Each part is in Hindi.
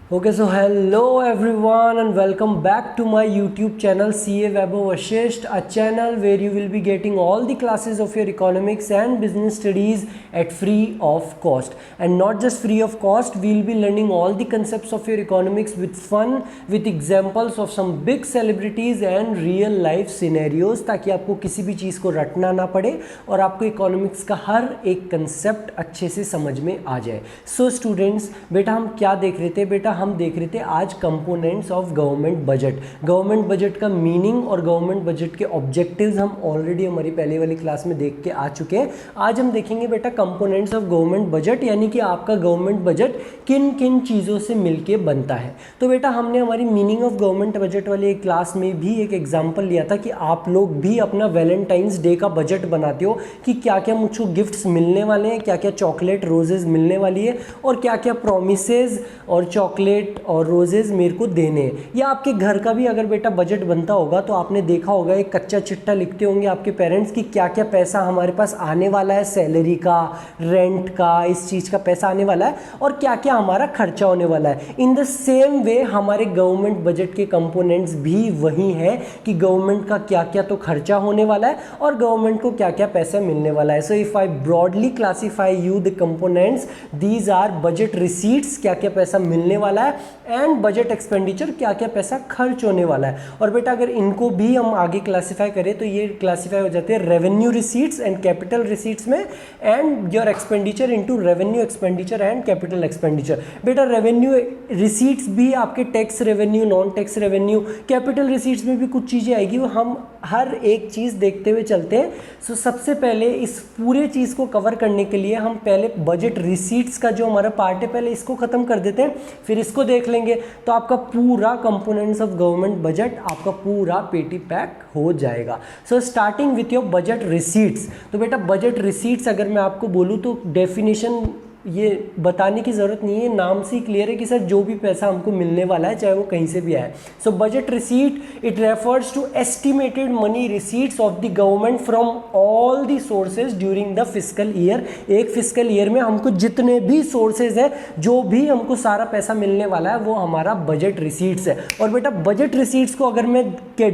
Okay, so hello everyone and welcome back to my YouTube channel CA Vaibhav Vashisht, a channel where you will be getting all the classes of your economics and business studies at free of cost. And not just free of cost, we will be learning all the concepts of your economics with fun, with examples of some big celebrities and real life scenarios, ताकि आपको किसी भी चीज़ को रटना ना पड़े और आपको इकोनॉमिक्स का हर एक कंसेप्ट अच्छे से समझ में आ जाए। सो स्टूडेंट्स, बेटा हम क्या देख रहे थे? बेटा हम देख रहे थे आज components of government budget. Government budget का मीनिंग और गवर्नमेंट बजट के ऑब्जेक्टिव्स हम ऑलरेडी हमारी पहले वाली क्लास में देख के आ चुके हैं। आज हम देखेंगे बेटा कंपोनेंट्स ऑफ गवर्नमेंट बजट, यानी कि आपका गवर्नमेंट बजट किन किन चीज़ों से मिलके बनता है। तो बेटा हमने हमारी मीनिंग ऑफ गवर्नमेंट बजट वाली एक क्लास में भी एक एग्जाम्पल लिया था कि आप लोग भी अपना वैलेंटाइंस डे का बजट बनाते हो कि क्या क्या मुझको गिफ्ट्स मिलने वाले हैं, क्या क्या चॉकलेट रोजेज मिलने वाली है और क्या क्या प्रोमिसेस और चॉकलेट और रोजेज मेरे को देने हैं। या आपके घर का भी अगर बेटा बजट बनता होगा तो आपने देखा होगा एक कच्चा चिट्ठा लिखते होंगे आपके पेरेंट्स कि क्या क्या पैसा हमारे पास आने वाला है, सैलरी का, रेंट का, इस चीज़ का पैसा आने वाला है और क्या क्या हमारा खर्चा होने वाला है। इन द सेम वे हमारे गवर्नमेंट बजट के कंपोनेंट्स भी वही हैं कि गवर्नमेंट का क्या क्या तो खर्चा होने वाला है और गवर्नमेंट को क्या क्या पैसा मिलने वाला है। So if I broadly classify you the components, these are budget receipts, क्या क्या पैसा मिलने वाला है, एंड बजट एक्सपेंडिचर, क्या क्या पैसा खर्च होने वाला है। और बेटा अगर इनको भी हम आगे क्लासीफाई करें तो ये क्लासीफाई हो जाते हैं revenue receipts and capital receipts में, and your expenditure into revenue expenditure and capital expenditure. बेटा रेवेन्यू रिसीट्स भी आपके tax revenue, non tax revenue, capital receipts में भी कुछ चीज़ें आएगी, वो हम हर एक चीज़ देखते हुए चलते हैं। सो सबसे पहले इस पूरे चीज़ को कवर करने के लिए हम पहले बजट रिसीट्स का जो हमारा पार्ट है पहले इसको ख़त्म कर देते हैं, फिर इसको देख लेंगे तो आपका पूरा कंपोनेंट्स ऑफ गवर्नमेंट बजट आपका पूरा पेटी पैक हो जाएगा। So starting with your budget receipts. तो बेटा बजट रिसीट्स अगर मैं आपको बोलूँ तो डेफिनेशन ये बताने की ज़रूरत नहीं है, नाम से ही क्लियर है कि सर जो भी पैसा हमको मिलने वाला है चाहे वो कहीं से भी आए। So budget receipt it refers to estimated money receipts of the government from all the sources during the fiscal year. एक फिस्कल ईयर में हमको जितने भी सोर्सेज हैं, जो भी हमको सारा पैसा मिलने वाला है वो हमारा बजट रिसीट्स है। और बेटा बजट रिसीट्स को अगर मैं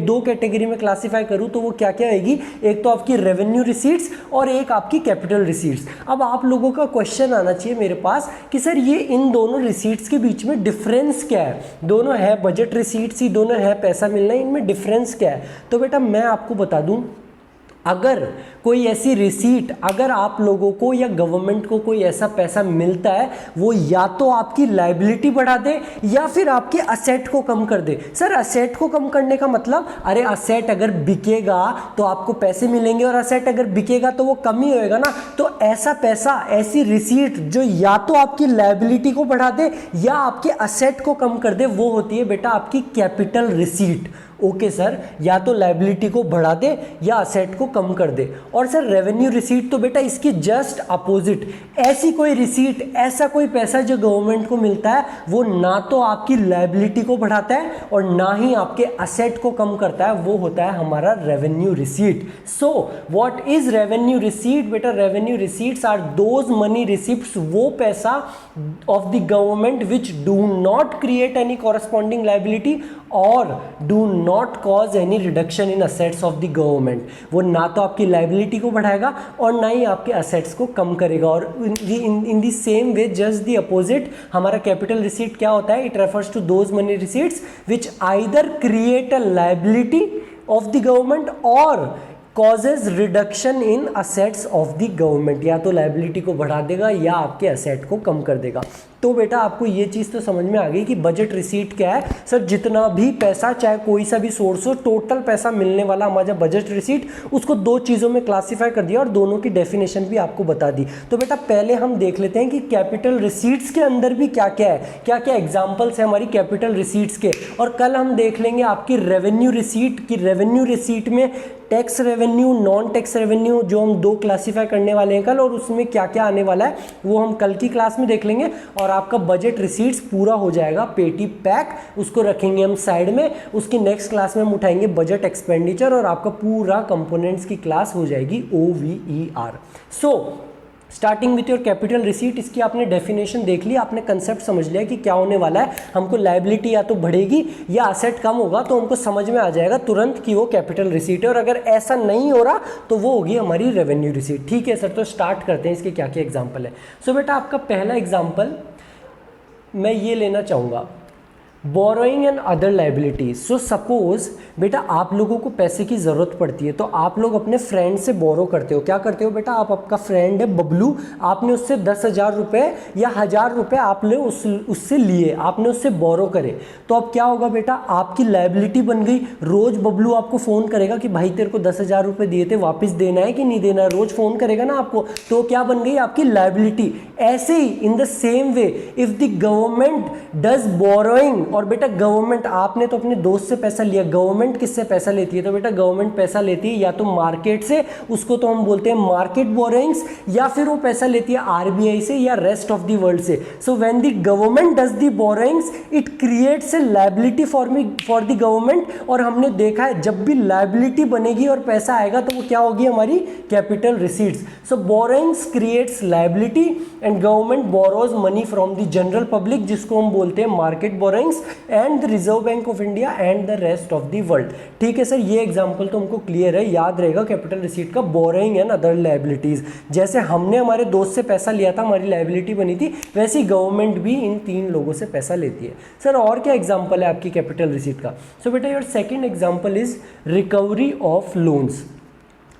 दो कैटेगरी में क्लासीफाई करूँ तो वो क्या क्या आएगी? एक तो आपकी रेवेन्यू रिसीट्स और एक आपकी कैपिटल रिसीट्स। अब आप लोगों का क्वेश्चन आना मेरे पास कि सर ये इन दोनों रिसीट्स के बीच में डिफरेंस क्या है? दोनों है बजट रिसीट्स ही, दोनों है पैसा मिलना, इनमें डिफरेंस क्या है? तो बेटा मैं आपको बता दूं, अगर कोई ऐसी रिसीट, अगर आप लोगों को या गवर्नमेंट को कोई ऐसा पैसा मिलता है वो या तो आपकी लायबिलिटी बढ़ा दे या फिर आपके असेट को कम कर दे। सर असेट को कम करने का मतलब, अरे असेट अगर बिकेगा तो आपको पैसे मिलेंगे और असेट अगर बिकेगा तो वो कम ही होएगा ना। तो ऐसा पैसा, ऐसी रिसीट जो या तो आपकी लायबिलिटी को बढ़ा दे या आपके असेट को कम कर दे, वो होती है बेटा आपकी कैपिटल रिसीट। ओके सर, या तो लायबिलिटी को बढ़ा दे या असेट को कम कर दे। और सर रेवेन्यू रिसीट तो बेटा इसकी जस्ट अपोजिट, ऐसी कोई रिसीट, ऐसा कोई पैसा जो गवर्नमेंट को मिलता है वो ना तो आपकी लायबिलिटी को बढ़ाता है और ना ही आपके असेट को कम करता है, वो होता है हमारा revenue receipt. So what is revenue receipt? बेटा revenue receipts are those money receipts, वो पैसा of the government which do not create any corresponding liability और do not cause any reduction in assets of the government. वो ना तो आपकी लायबिलिटी को बढ़ाएगा और ना ही आपके असेट्स को कम करेगा। और in the same way just the opposite हमारा कैपिटल रिसीट क्या होता है? It refers to those money receipts which either create a liability of the government और causes reduction in assets of the government. या तो लायबिलिटी को बढ़ा देगा या आपके असेट को कम कर देगा। तो बेटा आपको ये चीज़ तो समझ में आ गई कि बजट रिसीट क्या है। सर जितना भी पैसा, चाहे कोई सा भी सोर्स हो, टोटल पैसा मिलने वाला हमारा बजट रिसीट, उसको दो चीज़ों में क्लासीफाई कर दिया और दोनों की डेफिनेशन भी आपको बता दी। तो बेटा पहले हम देख लेते हैं कि कैपिटल रिसीट्स के अंदर भी क्या क्या है, क्या क्या एग्जाम्पल्स है हमारी कैपिटल रिसीट्स के। और कल हम देख लेंगे आपकी रेवेन्यू रिसीट की। रेवेन्यू रिसीट में tax revenue, non tax revenue, जो हम दो क्लासीफाई करने वाले हैं कल, और उसमें क्या क्या आने वाला है वो हम कल की क्लास में देख लेंगे। और आपका बजट रिसीट्स पूरा हो जाएगा पेटी पैक, उसको रखेंगे हम साइड में। उसकी नेक्स्ट क्लास में हम उठाएंगे बजट एक्सपेंडिचर और आपका पूरा कंपोनेंट्स की क्लास हो जाएगी OVER। So starting with your capital receipt, इसकी आपने डेफिनेशन देख ली, आपने कंसेप्ट समझ लिया कि क्या होने वाला है, हमको लायबिलिटी या तो बढ़ेगी या असेट कम होगा, तो हमको समझ में आ जाएगा तुरंत कि वो कैपिटल रिसीट है, और अगर ऐसा नहीं हो रहा तो वो होगी हमारी रेवेन्यू रिसीट। ठीक है सर, तो स्टार्ट करते हैं इसके क्या क्या एग्जाम्पल है। सो बेटा आपका पहला एग्जाम्पल मैं ये लेना चाहूँगा, borrowing and other liabilities. So suppose बेटा आप लोगों को पैसे की ज़रूरत पड़ती है, तो आप लोग अपने फ्रेंड से बोरो करते हो। क्या करते हो बेटा, आप आपका फ्रेंड है बबलू, आपने उससे 10,000 रुपये या 1,000 रुपये आपने उससे लिए, आपने उससे बोरो करे, तो अब क्या होगा बेटा, आपकी लाइबिलिटी बन गई। रोज़ बबलू आपको फ़ोन करेगा कि भाई तेरे को 10,000 रुपये दिए थे, वापस देना है कि नहीं देना है, रोज़ फ़ोन करेगा ना आपको, तो क्या बन गई आपकी लाइबिलिटी। ऐसे ही in the same way if the government does borrowing, और बेटा गवर्नमेंट, आपने तो अपने दोस्त से पैसा लिया, गवर्नमेंट किससे पैसा लेती है, तो बेटा गवर्नमेंट पैसा लेती है या तो मार्केट से, उसको तो हम बोलते हैं मार्केट बोरोइंग्स, या फिर वो पैसा लेती है आरबीआई से या रेस्ट ऑफ द वर्ल्ड से। So when the government does the borrowings it creates a liability for the government, और हमने देखा है जब भी लायबिलिटी बनेगी और पैसा आएगा तो वो क्या होगी, हमारी capital receipts. So borrowings creates liability and government borrows money from the general public, जिसको हम बोलते हैं market borrowings, and the reserve bank of India and the rest of the world. ठीक है सर, ये एग्जांपल तो हमको क्लियर है, याद रहेगा कैपिटल रिसीट का, बोरोइंग एंड अदर लायबिलिटीज। जैसे हमने हमारे दोस्त से पैसा लिया था, हमारी लायबिलिटी बनी थी, वैसे ही गवर्नमेंट भी इन 3 लोगों से पैसा लेती है। सर और क्या एग्जाम्पल है आपकी कैपिटल रिसीट का। सो बेटा your second example is recovery of loans.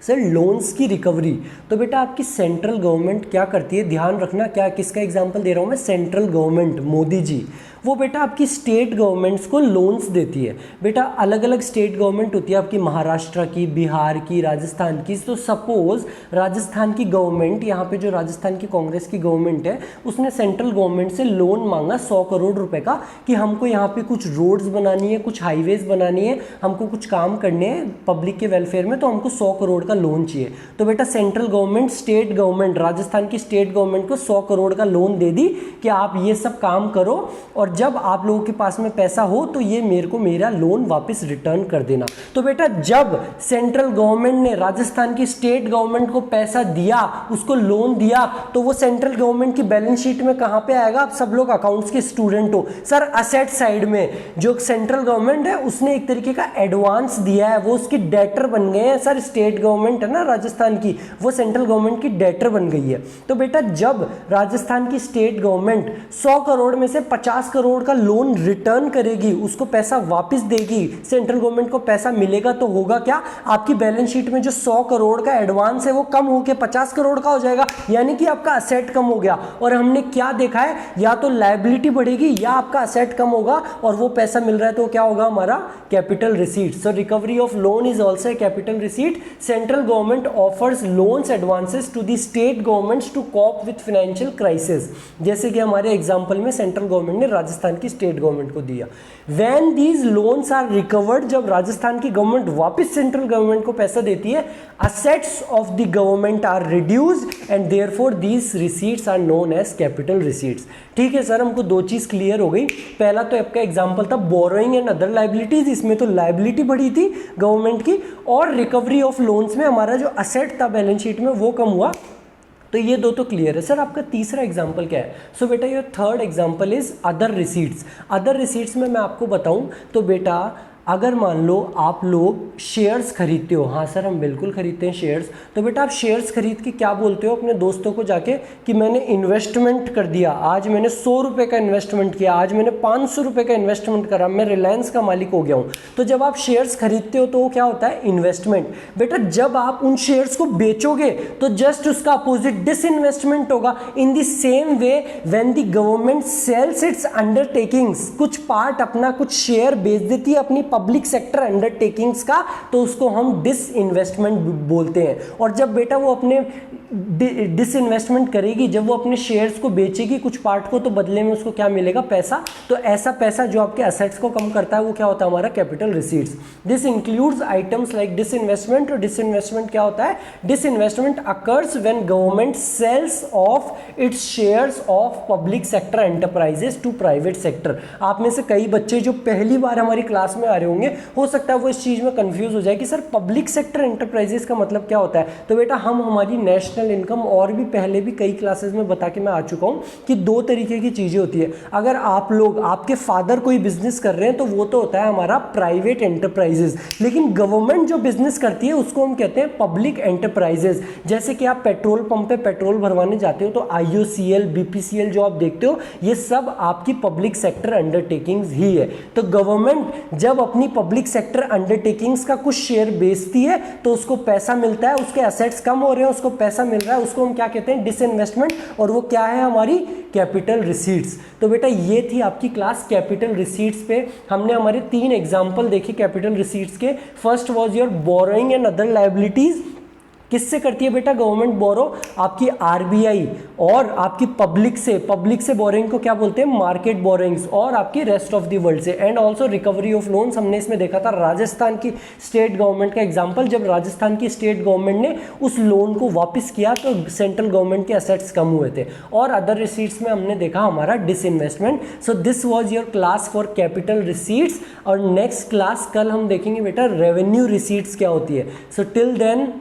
Sir loans की रिकवरी, तो बेटा आपकी सेंट्रल गवर्नमेंट क्या करती है, ध्यान रखना, क्या किसका एग्जांपल दे रहा हूँ मैं, सेंट्रल गवर्नमेंट, मोदी जी, वो बेटा आपकी स्टेट गवर्नमेंट्स को लोन्स देती है। बेटा अलग अलग स्टेट गवर्नमेंट होती है आपकी, महाराष्ट्र की, बिहार की, राजस्थान की। तो सपोज राजस्थान की गवर्नमेंट, यहाँ पे जो राजस्थान की कांग्रेस की गवर्नमेंट है, उसने सेंट्रल गवर्नमेंट से लोन मांगा 100 करोड़ रुपए का, कि हमको यहाँ पे कुछ रोड्स बनानी है, कुछ हाईवेज बनानी है, हमको कुछ काम करने हैं पब्लिक के वेलफेयर में, तो हमको 100 करोड़ का लोन चाहिए। तो बेटा central government, state government, Rajasthan की स्टेट गवर्नमेंट को 100 करोड़ का लोन दे दी कि आप ये सब काम करो, और जब आप लोगों के पास में पैसा हो तो ये मेरे को मेरा लोन वापस रिटर्न कर देना। तो बेटा जब सेंट्रल गवर्नमेंट ने राजस्थान की स्टेट गवर्नमेंट को पैसा दिया, उसको लोन दिया, तो वो सेंट्रल गवर्नमेंट की बैलेंस शीट में कहां पे आएगा, आप सब लोग अकाउंट्स के स्टूडेंट हो सर, असेट साइड में। जो सेंट्रल गवर्नमेंट है उसने एक तरीके का एडवांस दिया है, वो उसकी डेटर बन गए हैं सर। स्टेट गवर्नमेंट है ना राजस्थान की, वो सेंट्रल गवर्नमेंट की डेटर बन गई है। तो बेटा जब राजस्थान की स्टेट गवर्नमेंट 100 करोड़ में से 50 करोड़ का लोन रिटर्न करेगी, उसको पैसा वापस देगी, सेंट्रल गवर्नमेंट को पैसा मिलेगा, तो होगा क्या, आपकी बैलेंस शीट में जो 100 करोड़ का एडवांस है वो कम होकर 50 करोड़ का हो जाएगा, यानी कि आपका असेट कम हो गया। और हमने क्या देखा है, या तो लायबिलिटी बढ़ेगी या आपका असेट कम होगा, और वो पैसा मिल रहा है तो क्या होगा, हमारा capital receipt. So recovery of loan is also a capital receipt. Central government offers loans advances to the state governments to cope with financial crisis, जैसे कि हमारे एग्जांपल में सेंट्रल गवर्नमेंट ने राजस्थान की स्टेट गवर्नमेंट को दिया। When these loans are recovered, जब राजस्थान की गवर्नमेंट वापस सेंट्रल गवर्नमेंट को पैसा देती है, assets of the government are reduced and therefore these receipts are known as capital receipts. ठीक है सर, हमको 2 चीज क्लियर हो गई। पहला तो आपका एग्जांपल था बोरोइंग एंड अदर लायबिलिटीज, इसमें तो लायबिलिटी बढ़ी थी गवर्नमेंट की, और रिकवरी ऑफ लोन्स में हमारा जो असेट था बैलेंस शीट में वो कम हुआ। तो ये 2 तो क्लियर है। सर आपका तीसरा एग्जाम्पल क्या है। सो बेटा your third example is other receipts. Other receipts में मैं आपको बताऊं तो बेटा अगर मान लो आप लोग शेयर्स खरीदते हो, हाँ सर हम बिल्कुल खरीदते हैं शेयर्स, तो बेटा आप शेयर्स खरीद के क्या बोलते हो अपने दोस्तों को जाके कि मैंने इन्वेस्टमेंट कर दिया, आज मैंने 100 रुपये का इन्वेस्टमेंट किया, आज मैंने 500 रुपये का इन्वेस्टमेंट करा, मैं रिलायंस का मालिक हो गया हूँ। तो जब आप शेयर्स खरीदते हो तो वो क्या होता है, इन्वेस्टमेंट। बेटा जब आप उन शेयर्स को बेचोगे तो जस्ट उसका अपोजिट डिसइन्वेस्टमेंट होगा। In the same way when the government sells its undertakings, कुछ पार्ट अपना, कुछ शेयर बेच देती है अपनी पब्लिक सेक्टर अंडरटेकिंग्स का, तो उसको हम डिसइन्वेस्टमेंट बोलते हैं। और जब बेटा वो अपने डिसइन्वेस्टमेंट करेगी, जब वो अपने शेयर्स को बेचेगी कुछ पार्ट को, तो बदले में उसको क्या मिलेगा, पैसा। तो ऐसा पैसा जो आपके असेट्स को कम करता है वो क्या होता है, हमारा capital receipts. This includes items like disinvestment. और डिसइन्वेस्टमेंट क्या होता है, disinvestment occurs when government sells off its shares of public sector enterprises to private sector. आप में से कई बच्चे जो पहली बार हमारी क्लास में आ रहे रहे होंगे, हो सकता है वो इस चीज़ में कंफ्यूज हो जाए कि सर पब्लिक सेक्टर एंटरप्राइजेस का मतलब क्या होता है। तो बेटा हम हमारी नेशनल इनकम और भी पहले भी कई क्लासेस में बता के मैं आ चुका हूँ कि दो तरीके की चीज़ें होती है। अगर आप लोग, आपके फादर कोई बिजनेस कर रहे हैं तो वो तो होता है हमारा प्राइवेट एंटरप्राइजेस, लेकिन गवर्नमेंट जो बिजनेस करती है उसको हम कहते हैं पब्लिक एंटरप्राइजेस। जैसे कि आप पेट्रोल पंप पे पेट्रोल भरवाने जाते हो तो IOCL, BPCL जो आप देखते हो, ये सब आपकी पब्लिक सेक्टर अंडरटेकिंग्स ही है। तो गवर्नमेंट जब अपनी पब्लिक सेक्टर अंडरटेकिंग्स का कुछ शेयर बेचती है तो उसको पैसा मिलता है, उसके एसेट्स कम हो रहे हैं, उसको पैसा मिल रहा है, उसको हम क्या कहते हैं, डिसइन्वेस्टमेंट, और वो क्या है, हमारी कैपिटल रिसीट्स। तो बेटा ये थी आपकी क्लास कैपिटल रिसीट्स पे। हमने हमारे 3 एग्जांपल देखे कैपिटल रिसीट्स के। First was your borrowing and other liabilities. किससे करती है बेटा गवर्नमेंट बोरो? आपकी RBI और आपकी पब्लिक से बोरिंग को क्या बोलते हैं, मार्केट बोरिंग्स, और आपकी रेस्ट ऑफ द वर्ल्ड से। And also recovery of loans, हमने इसमें देखा था राजस्थान की स्टेट गवर्नमेंट का एग्जांपल। जब राजस्थान की स्टेट गवर्नमेंट ने उस लोन को वापस किया तो सेंट्रल गवर्नमेंट के एसेट्स कम हुए थे। और अदर रिसीट्स में हमने देखा हमारा disinvestment. So this was your class for capital receipts. और नेक्स्ट क्लास कल हम देखेंगे बेटा रेवेन्यू रिसीट्स क्या होती है। सो टिल देन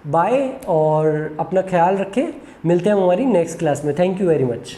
बाय, और अपना ख्याल रखें, मिलते हैं हमारी नेक्स्ट क्लास में। Thank you very much.